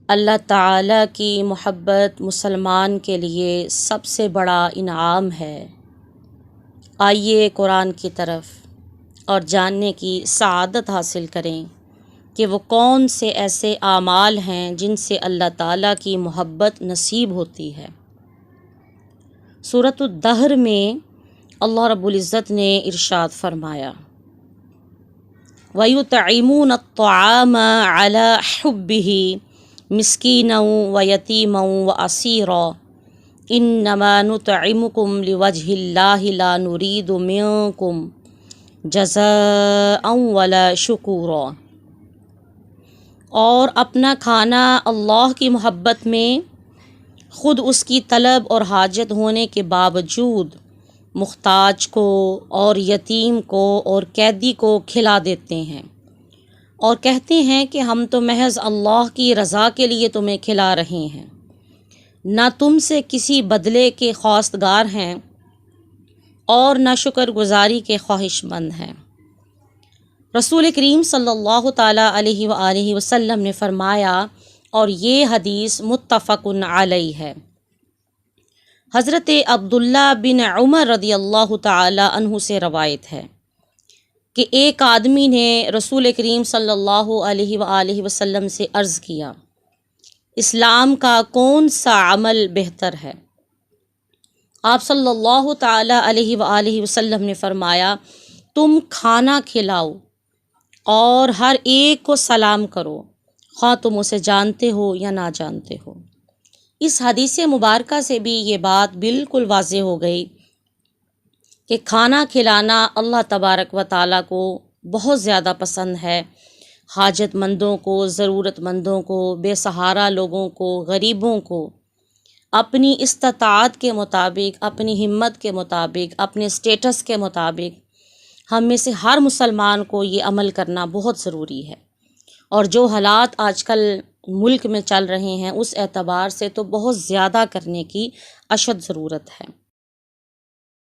اللہ تعالیٰ کی محبت مسلمان کے لیے سب سے بڑا انعام ہے۔ آئیے قرآن کی طرف اور جاننے کی سعادت حاصل کریں کہ وہ کون سے ایسے اعمال ہیں جن سے اللہ تعالیٰ کی محبت نصیب ہوتی ہے۔ سورۃ الدہر میں اللہ رب العزت نے ارشاد فرمایا وَيُطْعِمُونَ الطَّعَامَ عَلَى حُبِّهِ مِسْكِينًا وَيَتِيمًا وَأَسِيرًا إِنَّمَا نُطْعِمُكُمْ لِوَجْهِ اللَّهِ لَا نُرِيدُ مِنكُمْ جَزَاءً وَلَا شُكُورًا۔ اور اپنا کھانا اللہ کی محبت میں خود اس کی طلب اور حاجت ہونے کے باوجود محتاج کو اور یتیم کو اور قیدی کو کھلا دیتے ہیں، اور کہتے ہیں کہ ہم تو محض اللہ کی رضا کے لیے تمہیں کھلا رہے ہیں، نہ تم سے کسی بدلے کے خواستگار ہیں اور نہ شکر گزاری کے خواہش مند ہیں۔ رسول کریم صلی اللہ تعالیٰ علیہ وآلہ وسلم نے فرمایا، اور یہ حدیث متفق علیہ ہے، حضرت عبداللہ بن عمر رضی اللہ تعالیٰ عنہ سے روایت ہے کہ ایک آدمی نے رسول کریم صلی اللہ علیہ وآلہ وسلم سے عرض کیا، اسلام کا کون سا عمل بہتر ہے؟ آپ صلی اللہ تعالیٰ علیہ وآلہ وسلم نے فرمایا، تم کھانا کھلاؤ اور ہر ایک کو سلام کرو، خواہ تم اسے جانتے ہو یا نہ جانتے ہو۔ اس حدیث مبارکہ سے بھی یہ بات بالکل واضح ہو گئی کہ کھانا کھلانا اللہ تبارک و تعالیٰ کو بہت زیادہ پسند ہے۔ حاجت مندوں کو، ضرورت مندوں کو، بے سہارا لوگوں کو، غریبوں کو اپنی استطاعت کے مطابق، اپنی ہمت کے مطابق، اپنے اسٹیٹس کے مطابق ہم میں سے ہر مسلمان کو یہ عمل کرنا بہت ضروری ہے۔ اور جو حالات آج کل ملک میں چل رہے ہیں اس اعتبار سے تو بہت زیادہ کرنے کی اشد ضرورت ہے۔